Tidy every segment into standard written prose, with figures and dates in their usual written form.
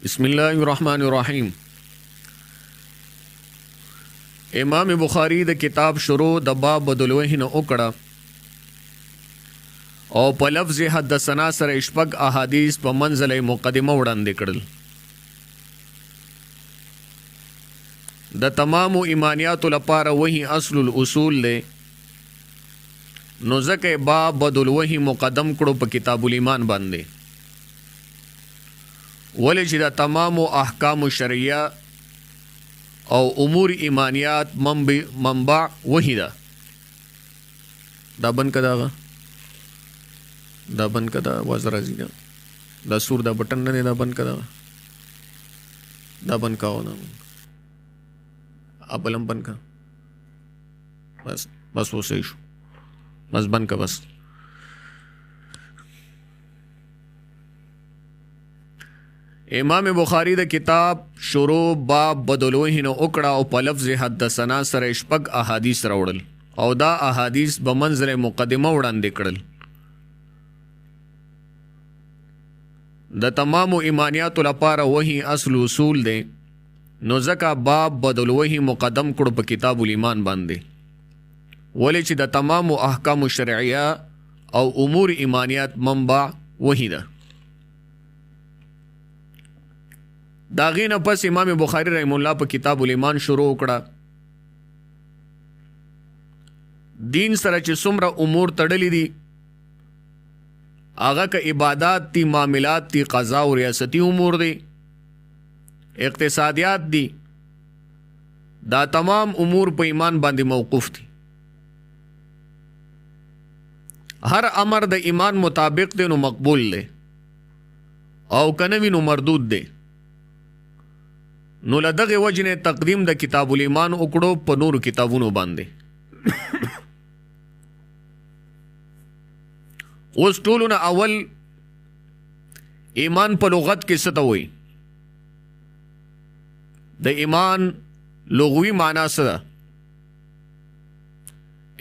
बिस्मिल्लाहिर्रहमानिर्रहीम। इमाम बुखारी द किताब शुरू द बाब बदलवही न उकड़ा और په لفظ حدثنا سره شپږ احادیث په منزله مقدمه وړاندې کړل. د تمام ایمانیات لپاره وਹੀ اصل الاصول له نو ځکه باب بدلوهی مقدم کړو په کتاب الایمان باندې، ولې چې دا تمام احکام شرعیه او امور ایمانیات منبع وਹੀ دا بند کدا دا بند کدا وزر ازینا دا سور دا بٹن نه دا بند کدا دا بند کاو نا ابلم بند کا بس وہ صحیح شو، بس بند کا بس. امام بخاری د کتاب شروع باب بدلوهی نو اکڑا او په لفظ حدثنا سره شپږ احادیث راوړل او دا احادیث په منزله مقدمه وړاندې کړل. د تمام ایمانیات لپاره وਹੀ اصل اصول دی، نو ځکه باب بدلوهی مقدم کړو په کتاب الایمان باندې، ولې چې د تمام احکام شرعیه او امور ایمانیات منبع وਹੀ ده. دا غینه پس امام بخاری رحم الله په کتاب الایمان شروع کړه. دین سره چې څومره امور تړلې دي، هغه که عبادات دي، معاملات دي، قضا او ریاستی امور دي، اقتصادیات دي، دا تمام امور په ایمان باندې موقوف دي. هر امر د ایمان مطابق دی نو مقبول دی، او کنه وی نو مردود دی. نو لدغه وجنه تقدیم د کتاب الایمان وکړو په نور کتابونو باندې. اوس ټولونه اول ایمان په لغت کې څه ته وایي؟ د ایمان لغوي معنا څه ده؟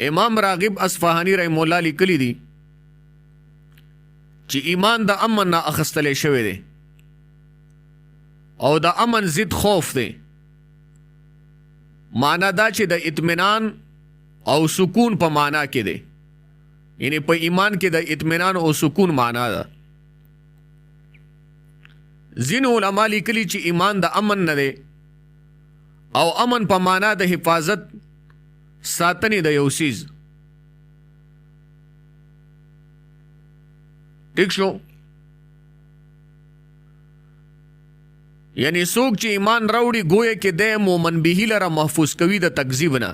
امام راغب اصفهانی رحم الله لیکلی دي چې ایمان د امن نه اخستل شوی دی او د امن ضد خوف دی. معنا دا چې د اطمینان او سکون په معنا کې دی، یعنی په ایمان کې د اطمینان او سکون معنا ده. ځینو علما لیکلي چې ایمان د امن نه دی او امن په معنا د حفاظت ساتنې د یو څیز. ٹھیک شو؟ یعنی څوک چې ایمان راوړي گویا کې د مومن به لره محفوظ کوي د تکذیب نه.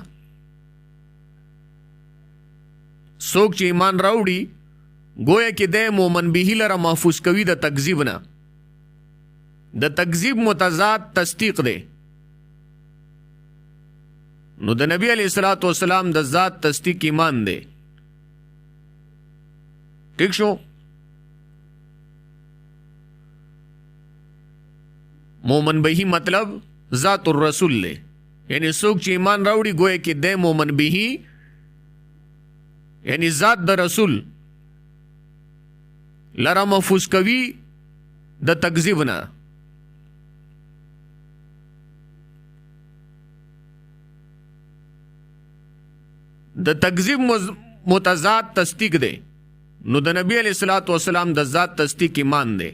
څوک چې ایمان راوړي گویا کې د مومن به لره محفوظ کوي د تکذیب نه. د تکذیب متضاد تصدیق دی. نو د نبی علیہ الصلوۃ والسلام د ذات تصدیق ایمان دی. ٹھیک شو؟ مومن به مطلب ذات الرسول لے، یعنی څوک چې ایمان راوړي گویا کې د مومن به یعنی ذات د رسول لره محفوظ کوي د تکذیب نه. د تکذیب متضاد تصدیق دی. نو د نبی علیہ الصلوۃ والسلام د ذات تصدیق ایمان دی.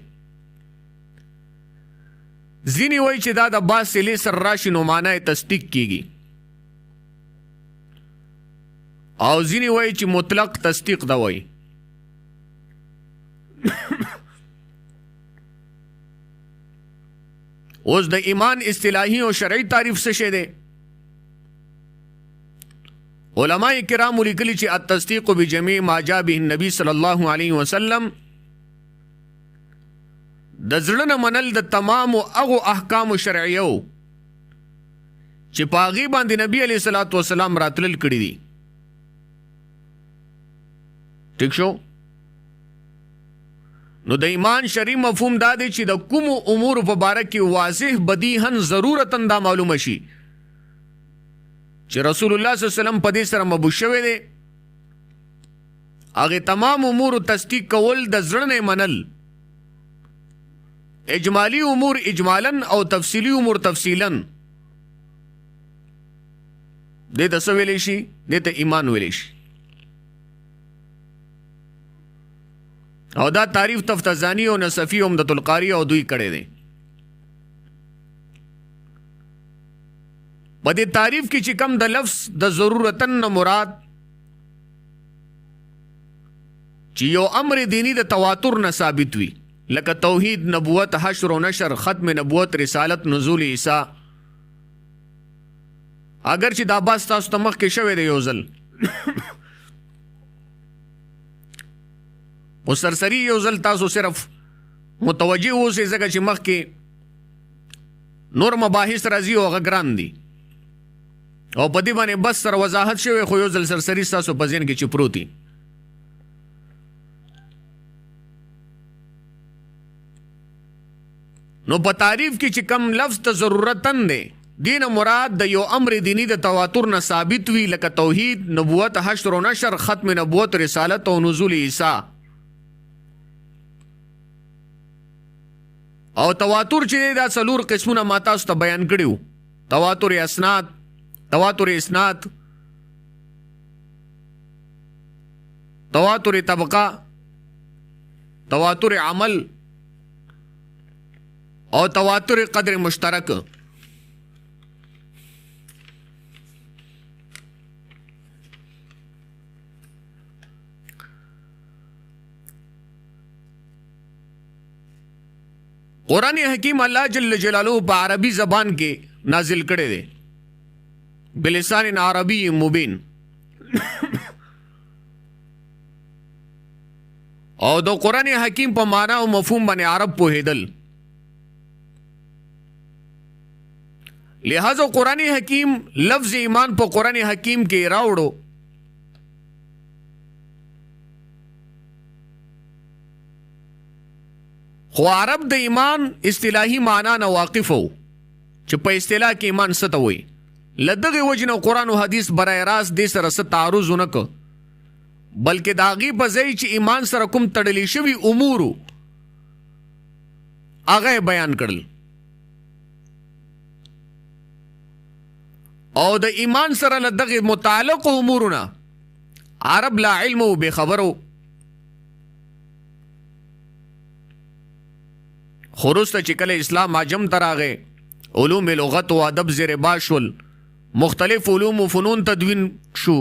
ځینې وایي چې دا د باصلې سر راشي نو معنا یې تصدیق کیږي، او ځینې وایي چې مطلق تصدیق دا وایي. اوس د ایمان اصطلاحي او شرعي تعریف څه شی دی؟ علماء کرام لیکلي چې التصدیق بجميع ما جاء به النبي صلی الله علیه وسلم، د زړه نه منل د تمام هغو احکام شرعیو چې په هغې باندې نبي علیه الصلاۃ والسلام راتلل کړي دي. ٹھیک شو؟ نو د ایمان شرعي مفهوم دا دی چې د کومو امور په باره کې واضح بدیهن ضرورتاً دا معلومه شي چې رسول الله صلی الله علیه وسلم په دې سره مبوس شوی دی. هغې تمام امور تصدیق کول د زړه نه منل اجمالی امور اجمالا او تفصیلی امور تفصیلا دې ته څه ویلی شي؟ دې ته ایمان ویلی شي. او دا تعریف تفتزانی او نصفی او عمدة القاری او دوی کړی دی. په دې تعریف کې چې کم د لفظ د ضرورتن نه مراد چې یو امر دینی د تواتر نه ثابت وي، لکه توحید، نبوت، حشر و نشر، ختم نبوت، رسالت، نزول عیسی. اگر چې دا باس تاسو ته مخکې شوی دی یو ځل او سرسری یو ځل تاسو صرف متوجه اوسئ ځکه چې مخکې نور مباحث راځي او هغه ګران دي او په دې باندې بس سره وضاحت شوی، خو یو ځل سرسری ستاسو په ذهن کې چې پروت دي. نو په تعریف کې چې کم لفظ ته ضرورتن دی، دین مراد د یو امر دینی د تواتر نه ثابت وي، لکه توحید، نبوت، حشر و نشر، ختم نبوت، رسالت او نزول عیسی. او تواتر چې دا څلور قسمونه ما تاسو ته بیان کړیو: تواتر اسناد، تواتر اسناد، تواتر طبقه، تواتر عمل او تواتر قدر مشترک. قرآن حکیم اللہ جل جلالہ په عربی زبان کې نازل کړی دی بلسان عربی مبین. او د قرآن حکیم په معنا او مفهوم باندې عرب پوهیدل. لہذا قرآن حکیم لفظ ایمان په قرآن حکیم کې راوړو. خو عرب د ایمان اصطلاحي معنا نه واقف وو چې په اصطلاح کې ایمان څه ته وایي. له دغې وجې نه قرآن او حدیث برای راست دې سره څه تعارض ونه کړ، بلکې د هغې په ځای چې ایمان سره کوم تړلی شوي امورو هغه یې بیان کړل. او د ایمان سره له دغې متعلق امورونه عرب لا علم او بې خبرو. خو وروسته چې کله اسلام عجم ته راغی، علوم لغت او ادب زیر بار شول، مختلف علوم و فنون تدوین شو،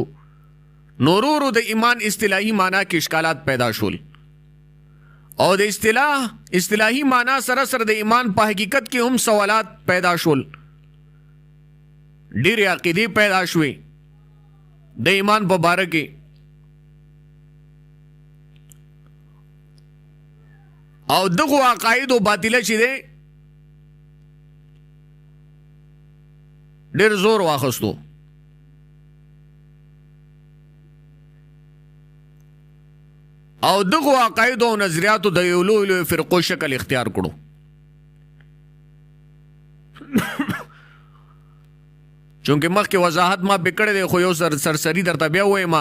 نورورو د ایمان اصطلاحي معنا کې اشکالات پیدا شول. او د اصطلاحي معنا سره سره د ایمان په حقیقت کې هم سوالات پیدا شول. ډېرې عقیدې پیدا شوې د ایمان په باره کې. او دغو عقاید او باطله چې دی ډېر زور واخستو. او دغو عقاید او نظریاتو د یو لوی فرقو شکل اختیار کړو. چونکه مخکې وضاحت ما پې کړی دی، خو یو سرسری درته بیا ووایم.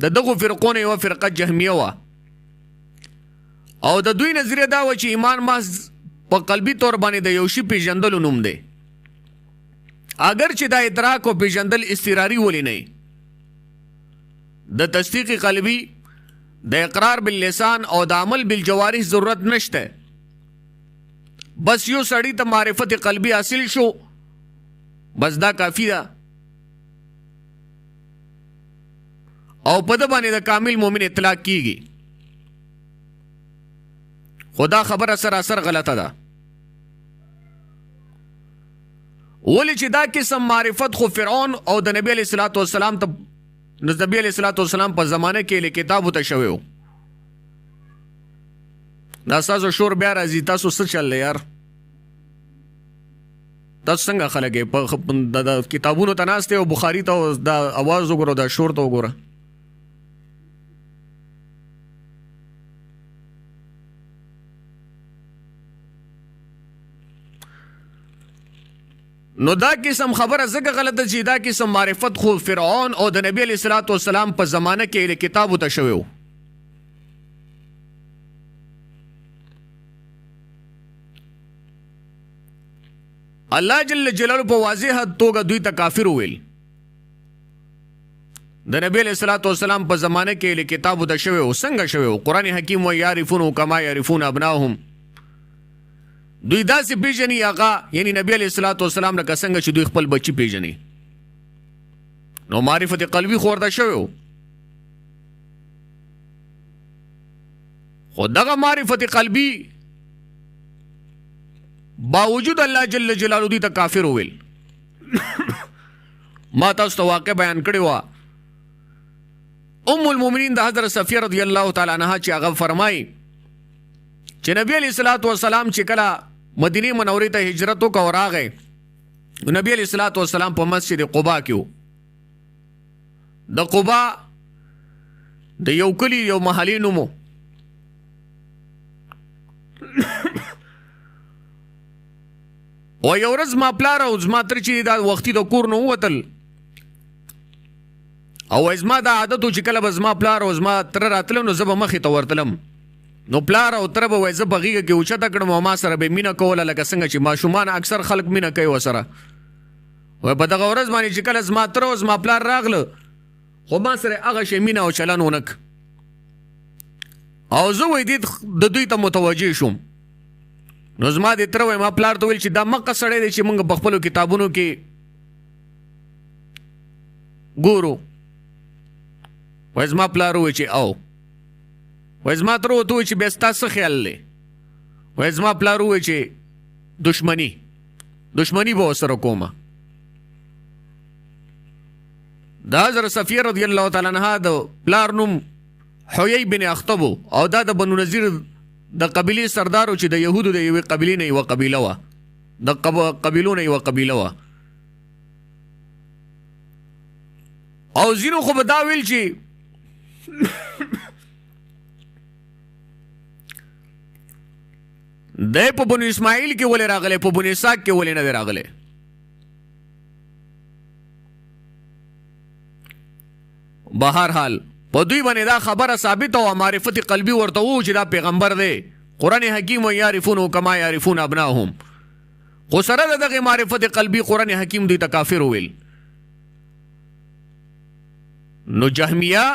د دغو فرقو نه یوه فرقه جهمیه وه، او د دوی نظریه دا و چې ایمان محض په قلبي طور باندې د یو شي پیژندلو نوم دی، اگر چې دا ادراک او پیژندل اضطراري ولې نه. د تصدیق قلبي، د اقرار باللسان او د عمل بالجوارح ضرورت نشته. بس یو سړی ته معرفت قلبي حاصل شو، بس دا کافی ده. او په ده باندې د کامل مؤمن اطلاق کیږي. خدا خبره سراسر غلطه ده. ولې چې دا قسم معرفت خو فرعون او د نبی علیه الصلاۃ والسلام ته نبی علیه الصلاۃ والسلام په زمانه کې له کتابو ته شوی و. دا ستاسو شور بیا راځي، تاسو څه چل یار؟ تاسو څنګه خلک یې په کتابونو ته ناست او بخاري ته دا اواز وګوره، دا شور ته وګوره. نو دا قسم خبره ځکه غلطه چې دا قسم معرفت خو فرعون او د نبی علیه الصلاۃ والسلام په زمانه کې له کتابو ته شوی و. الله جل جلاله په واضح توګه دوی ته کافر ویل. د نبی علیہ الصلوۃ والسلام په زمانه کې کتاب د شوی او څنګه شوی او قران حکیم و یعرفون کما یعرفون ابناهم. دوی داسې پیژني هغه یعنی نبی علیہ الصلوۃ والسلام لکه څنګه چې دوی خپل بچی پیژني. نو معرفت قلبی خورده شوی خو دغه معرفت قلبی باوجود الله جل جلاله دوی ته کافر ویل. ما تاسو ته واقع بیان کړی و ام المؤمنین د حضرت صفیه رضی الله تعالی عنها چې هغه فرمایي چې نبی علیہ الصلوۃ والسلام چې کله مدینه منورې ته هجرت وکړ راغی نبی علیہ الصلوۃ والسلام په مسجد قباء کې د قباء د یو کلی یو محلي نومو او یو ورځ ما پلار او زما تر چې دا وختي د کور نه ووتل او زما دا عادت و چې کله به زما پلار او زما تر راتلم نو زه به مخې ته ورتلم نو پلار او تره به وایي زه په غېږه کې اوچته کړم او ما سره به مینه کوله لکه څنګه چې ماشومان اکثر خلک مینه کوي ورسره. وایي په دغه ورځ باندې چې کله زما تره او زما پلار راغله خو ما سره هغه شی مینه او چلن ونه کړ او زه وایي د دوی ته متوجه شوم. نو زما د تره وایي ما پلار ته ویل چې دا مقه سړی دی چې موږ په خپلو کتابونو کې ګورو. وایي زما پلار وایي چې او وایي زما تره ورته وایي چې بیا ستا څه خیال دی؟ وایي زما پلار وایي چې دشمني به ورسره کومه. د حضرت صفیه رضی الله تعالی عنها د پلار نوم حیی بن اخطب او دا د بنو نذیر د قبیلې سردار چې د یهودو د یوې قبیلې نه یوه قبیله وه د قبیلو نه یوه قبیله وه او ځینو خو به دا ویل چې دی په بنو اسماعیل کې ولې راغلی په بنو اسحاق کې ولې نه دی راغلی. بهرحال په دوی باندې دا خبره ثابته او معرفت قلبي ورته وو چې دا پیغمبر دی قرآن حکیم و یعرفون کما یعرفون ابناهم خو سره د دغه معرفت قلبي قرآن حکیم دوی ته کافر ویل. نو جهمیه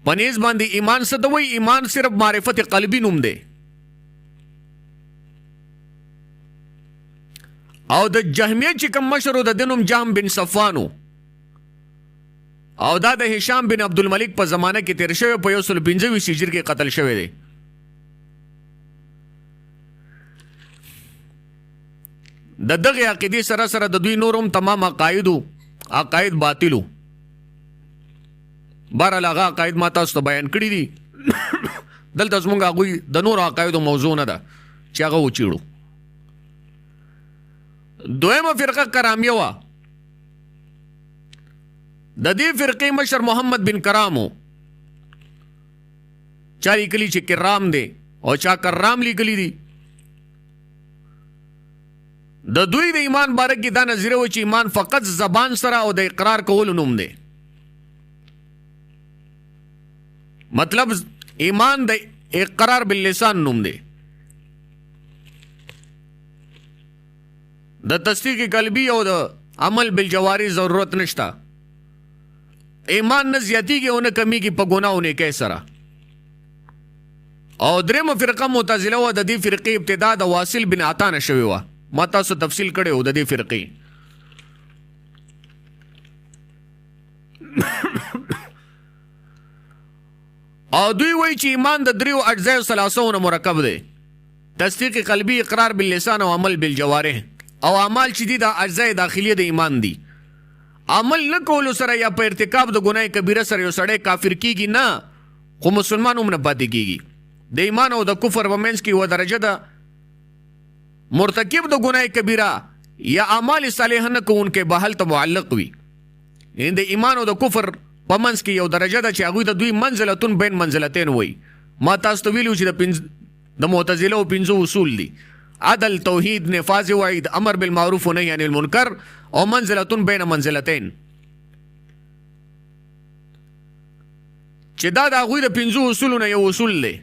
پنیز باندې ایمان څه ته وایي؟ ایمان صرف معرفت قلبي نوم دی او د جهمیه چې کوم مشر د دې نوم جهم بن صفوان او دا د هشام بن عبدالملک په زمانه کې تیر شوی په 125 هجری کې قتل شوی دی. د دغه عقیدې سره سره د دوی نورم تمام عقاید باطلو. بهرحال هغه عقاید ما تاسو ته بیان کړي دي دلته زموږ هغوی د نورو عقایدو موضوع نه ده چې هغه وچیړو. دویمه فرقه کرامیه وه. د دې فرقې مشر محمد بن کرامو چا لیکلي چې کرام دی او چا کرام لیکلي دي. د دوی د ایمان باره کې دا نظریه و چې ایمان فقط زبان سره او د اقرار کولو نوم دی. مطلب ایمان د اقرار باللسان نوم دی. د تصدیق قلبی او د عمل بالجواری ضرورت نشتا. ایمان نه زیاتیږي او نه کمیږي په ګناه او نیکۍ سره. او درېمه فرقه معتزله وه. د دې فرقې ابتدا د واصل بن عطا نه شوې وه. ما تاسو تفصیل کړی و د دې فرقې. او دوی وایي چې ایمان د دریو اجزاء ثلاثو نه مرکب دی. تصدیق قلبی، اقرار باللسان او عمل بالجوارح. او اعمال چې دي دا اجزاء داخلي د ایمان دي. عمل نه کولو سره یا په ارتکاب د ګناه کبیره سره یو سړی کافر کیږي نه، خو مسلمان هم نه پاتې کیږي. د ایمان او د کفر په منځ کې یوه درجه ده مرتکب د ګناه کبیره یا اعمال صالحه نه کوونکی به هلته معلق وي. یعنې د ایمان او د کفر په منځ کې یو درجه ده چې هغوی د دوی منزلتون بین منزلتین وایي. ما تاسو ته ویلي چې د معتزله او 5 اصول دي: عدل، توحید، نفاذ وعید، امر بالمعروف و نهی عن المنکر او منزلتون بین منزلتین. چې دا د هغوی د 5 اصولو نه یو اصول دی.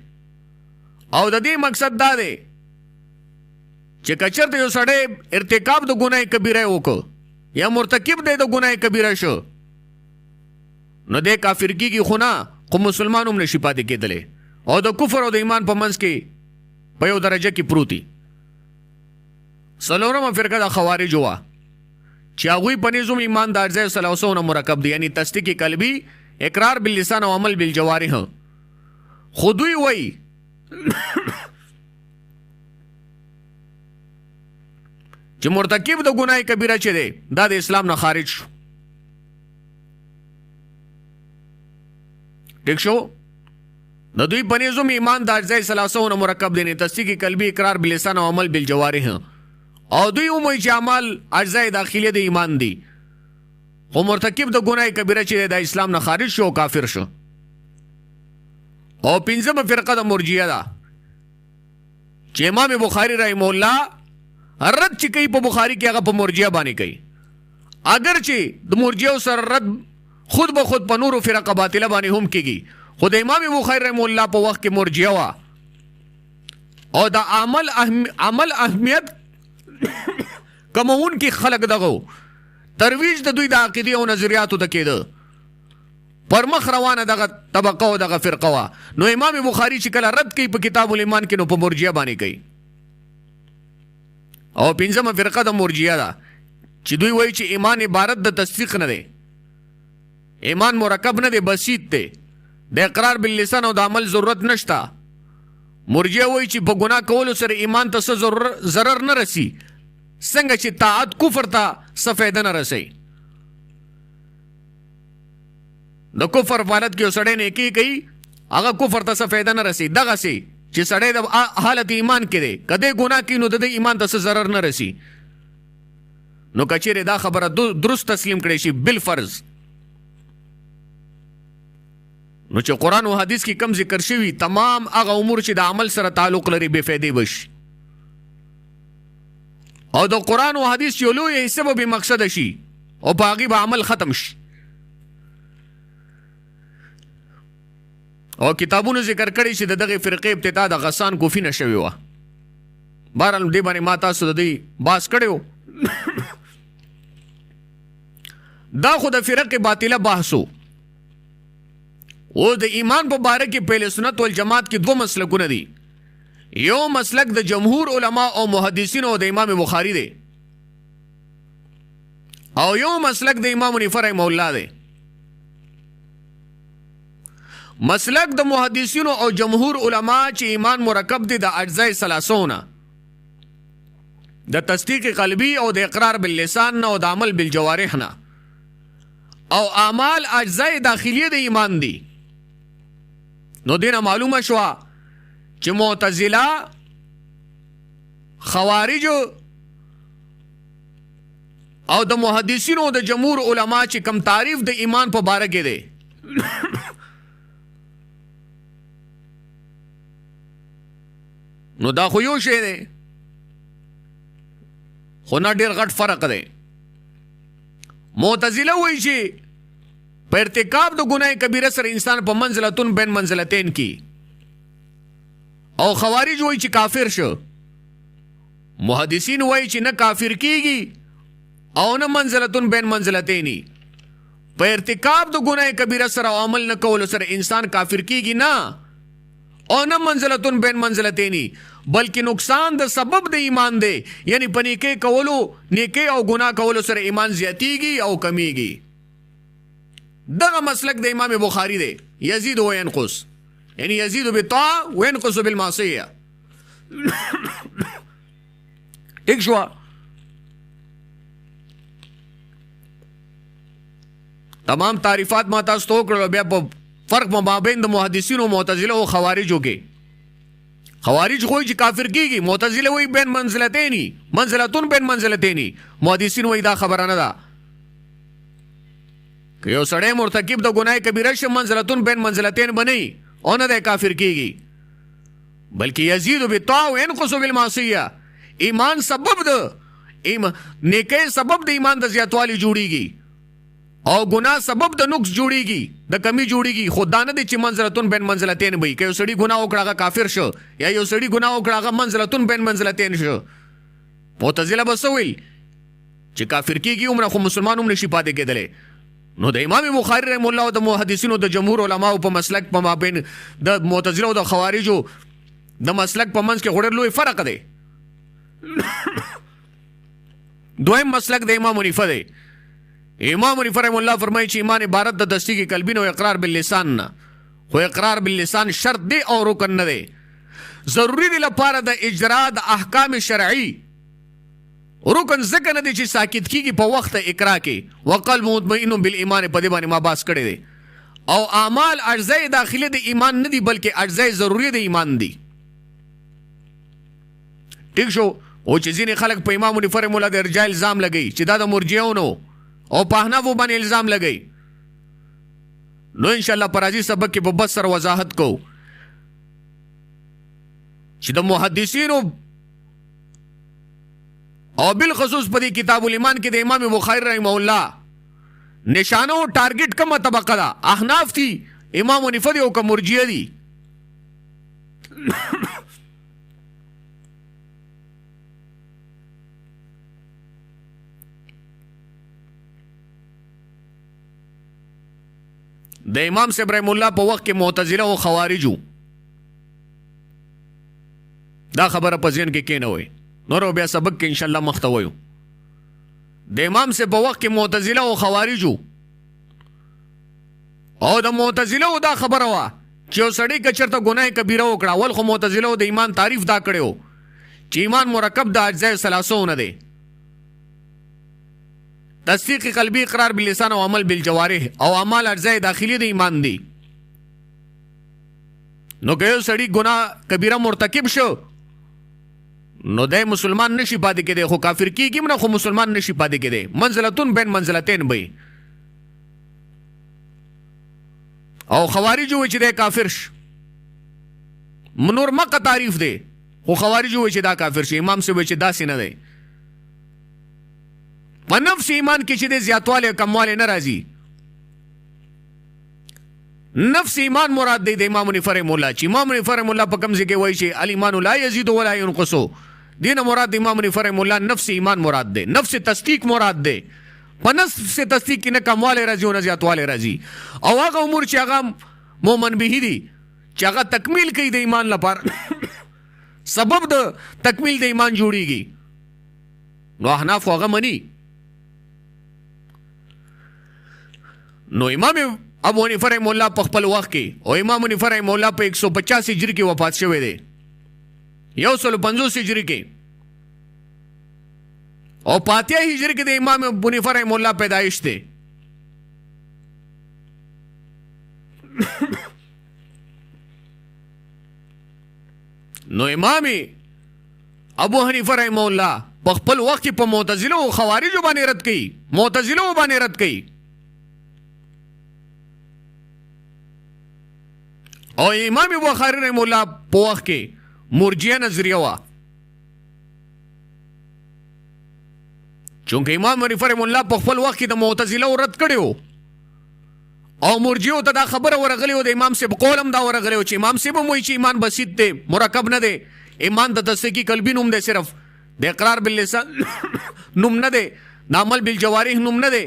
او د دې مقصد دا دی چې کچرته یو سړی ارتکاب د ګناه کبیره وکړ یا مرتکب دی د ګناه کبیره شو نو دی کافر کیږي خو نه خو مسلمان هم نشي پاتې کېدلی او د کفر او د ایمان په منځ کې په یو درجه کې پروتي. څلورمه فرقه د خوارج وه چې هغوی په نظم ایمان د اجزای ثلاثو نه مرکب دی یعنی تصدیق قلبي اقرار باللسان او عمل بالجوارح. خو دوی وایي چې مرتکب د ګناه کبیره چې دی دا د اسلام نه خارج شو. ٹھیک شو د دوی په نظم ایمان د اجزای ثلاثو نه مرکب دی تصدیق قلبي اقرار باللسان او عمل بالجوارح او دوی وایي چې عمل اجزای داخلي د ایمان دي خو مرتکب د ګناه کبیره چې د اسلام نه خارج شو کافر شو. او پنځمه فرقه د مرجئه ده چې امام بخاری رحمه الله رد چې کوي په بخاری کې هغه په مرجئه باندې کوي اگر چې د مرجئه سره رد خود به خود په نورو فرقه باطله باندې هم کېږي خو د امام بخاری رحمه الله په وخت کې مرجئه وه او د عمل اهمیت کمون کې خلق دغو ترویج د دوی د عقیدې او نظریاتو ته کېده پر مخ روانه دغه طبقه او دغه فرقه وه نو امام بخاری چې کله رد کوي په کتاب الایمان کې نو په مرجئه باندې کوي. او پنځمه فرقه د مرجئه ده چې دوی وایي چې ایمان عبارت د تصدیق نه دی ایمان مرکب نه دی بسیط دی د اقرار باللسان او د عمل ضرورت نشته. مرجئه وایي چې په ګناه کولو سره ایمان ته څه ضرر نه رسی څنګه چې طاعت کفر ته څه فایده نه رسوي. د کفر په حالت کې یو سړی نیکي کوي هغه کفر ته څه فایده نه رسي دغسې چې سړی د حالت ایمان کې دی که دی ګناه کوي نو د دې ایمان ته څه ضرر نه رسي. نو که چیرې دا خبره درست تسلیم کړی شي بالفرض نو چې قرآن او حدیث کې کم ذکر شوي تمام هغه امور چې د عمل سره تعلق لري بې فایدې بشي او د قرآن او حدیث یو لوی حصه به بې مقصده شي او په هغې به عمل ختم شي. او کتابونو ذکر کړی چې د دغه فرقې ابتدا د غسان کوفی نه شوې وه. بهرحال دې باندې ما تاسو د دې باس کړی دا خو د فرق باطله بحث او د ایمان په باره کې پهل سنت والجماعت کې دوه مسلکونه دي. یو مسلک د جمهور علما او محدثین او د امام بخاری دی او یو مسلک د امام حنیفه رحمه الله دی. مسلک د محدثین او جمهور علما چې ایمان مرکب دی د اجزای ثلاثو نه د تصدیق قلبی او د اقرار باللسان نه او د عمل بالجوارح نه او اعمال اجزای داخلي د ایمان دي. نو دینه معلومه شوه چې معتزله خوارج او د محدثینو د جمهور علما چې کم تعریف د ایمان په باره کې دی نو دا خو یو شی دی خو نه ډېر غټ فرق دی. معتزله وایي چې په ارتکاب د ګناه کبیره سره انسان په منزلتون بین منزلتین کی او خوارج وایي چې کافر شو. محدثین وایي چې نه کافر کیږي او نه منزلتون بین منزلتینی. په ارتکاب د ګناه کبیره سره عمل نه کولو سره انسان کافر کیږي نه او نه منزلتون بین منزلتینی بلکې نقصان د سبب د ایمان دی یعنی په نیکۍ کولو نیکۍ او ګناه کولو سره ایمان زیاتیږي او کمیږي. دغه مسلک د امام بخاری دی یزید و ینقص یعنی یزید بالطاعه وینقص بالمعصیه. ٹھیک شو تمام تعریفات ما تاسو ته وکړل بیا په فرق مابین د محدثین او معتزله او خوارجو کې. خوارج خو چې کافر کیږي معتزله وایي بین منزلتینی منزلتون بین منزلتینی محدثین وایي دا خبره نه ده که یو سړی مرتکب د ګناه کبیره شه منزلتون بین منزلتین بنئ او نه دی کافر کیږي بلکې یزید بالطاعه وینقص بالمعصیه ایمان سبب د نیکۍ سبب د ایمان د زیاتوالي جوړیږي او ګناه سبب د نقص جوړیږي د کمی جوړیږي. خو دا نه دی چې منزلتون بین منزلتین وي که یو سړي ګناه وکړه هغه کافر شو یا یو سړي ګناه وکړه هغه منزلتون بین منزلتین شو معتزله بس ویل چې کافر کیږي عمره خو مسلمان هم نشي پاتې کېدلی. نو د امام بخاری رحم الله او د محدثینو د جمهور علماو په مسلک په مابین د معتزله او د خوارجو د مسلک په منځ کې غوړ لوی فرق دی. دویم مسلک د امام حنیفه دی. امام حنیفه رحم الله فرمایي چې ایمان عبارت د تصدیق قلبی او اقرار باللسان نه، خو اقرار باللسان شرط دی او رکن نه دی. ضروری دی لپاره د اجرا د احکام شرعي رکن ځکه نه دی چې ساکت کیږي په وخت اقرا کې. وقلب مطمئن بالایمان په دې باندې ما باس کړی دی. او اعمال اجزای داخلي د ایمان نه دي بلکې اجزای ضروری د ایمان دي. ٹھیک شو. او چې ځینې خلک په امام حنیفه رحم الله د ارجاء الزام لګوي چې دا د مرجئو نو او په احنافو باندې الزام لګوي. نو ان شاء الله پر راځي سبق کې په بس سره وضاحت کو چې د محدثینو او بالخصوص په دې کتاب الایمان کې د امام بخاری رحمه الله نشانه او ټارګټ کومه طبقه ده؟ احناف دي، امام حنیفه دي او که مرجئه دي. د امام صاحب رحم الله په وخت کې معتزله او خوارجو دا خبره په ذهن کې کېنوي. نور بیا سبق کې ان شاء الله مخته وایو. د امام صاحب په وخت کې معتزله او خوارجو او د معتزله او دا خبره وا چې یو سړی که چېرته ګناه کبیره وکړه، ول خو معتزله او د ایمان تعریف دا کړی و چې ایمان مرکب د اجزای ثلاثو نه دی: تصدیق قلبی، اقرار باللسان او عمل بالجوارح. او اعمال اجزای داخلي د ایمان دي. نو که یو سړی ګناه کبیره مرتکب شو نو د مسلمان نشي پاتې کېدی، خو کافر کیږي نه، خو مسلمان نشي پاتې کېدی. منزلتون بین منزلتین به. او خوارج وي چې د کافر ش منور مکه تعریف دی، خو خوارج وي چې دا کافر شي. امام سے وي چې داسې نه دی. په نفس ایمان کې چې د زیاتواله کمواله نه راځي. نفس ایمان مراد دی د امام حنیفه رحم الله. چې امام حنیفه رحم الله په کوم ځای کې وایي چې الایمان لا یزيد ولا ينقص، دینه مراد د امام حنیفه رحم الله نفس ایمان مراد دی، نفس تصدیق مراد دی. په نفس تصدیق کې نه کمواله راځي او نه زیاتواله راځي. او هغه امور چې هغه مؤمن به دي چې هغه تکمیل کوي د ایمان لپاره سبب د تکمیل د ایمان جوړیږي. نو احناف هغه مني. نو امام ابو حنیفه رحم الله په خپل وخت کې او امام حنیفه رحم الله په 150 هجری کې وفات شوی دی، 150 هجری کې. او پاتیا هجری کې د امام ابو حنیفه رحم الله پیدایش دی. نو امام ابو حنیفه رحم الله په خپل وخت کې په معتزله او خوارج باندې رد کړي، معتزله باندې رد کړي. او امام بخاری رحم الله په وخت کې مرجئه نظریه وا. چونکه امام حنیفه رحم الله په خپل وخت کې د معتزله رد کړي او مرجئه ته دا خبره ورغلی او د امام صاحب قولم دا ورغلی چې امام صاحب موي چې ایمان بسيط دی، مرکب نه دی. ایمان د تصدیق قلبی نوم دی، صرف د اقرار باللسان نوم نه دی، د عمل بالجوارح نوم نه دی.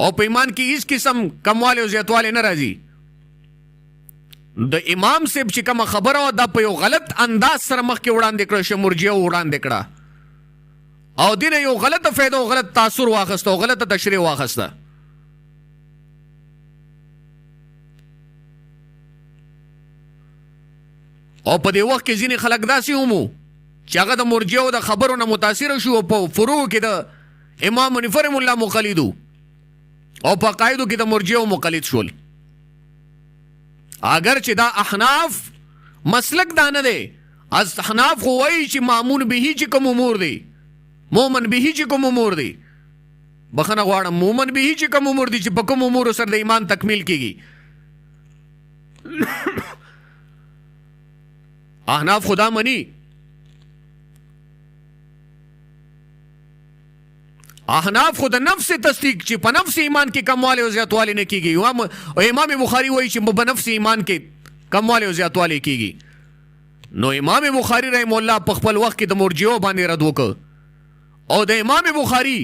او په ایمان کې هیڅ قسم کمواله او زیاتواله نه راځي. د امام صاحب چې کومه خبره دا په یو غلط انداز سره مخکې وړاندې کړه چې مرجئه وړاندې کړه او دین یو غلطه فائدہ او غلط تاثر واخسته او غلطه تشریح واخسته. او په دې وخت کې ځینې خلک داسې ومو چې هغه د مرجئه او د خبرو نه متاثر شو او په فروع کې د امام حنیفه رحم الله مقلد او په قاعدو کې د مرجئه مقلد شول. اگر چې دا احناف مسلک دا نه دی. از احناف خو وایي چې مامون به چې کوم امور دی، مومن به چې کوم امور دی، بخنه غواړم مومن به چې کوم امور دی چې په کوم امور سره د ایمان تکمیل کیږي. احناف خدا منی. احناف خود نفس تصدیق چې په نفس ایمان کې کمواله او زیاتواله نه کیږي. او امام بخاری وایي چې په نفس ایمان کې کمواله او زیاتواله کیږي. نو امام بخاری رحم الله په خپل وخت کې د مرجئو باندې رد وکړ او د امام بخاری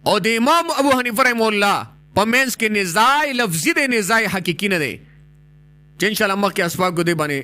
او د امام ابو حنیفه رحم الله په منځ کې نزاع لفظي دی، نزاع حقیقي نه دی، چې انشاءالله مخکې اسباق دې باندې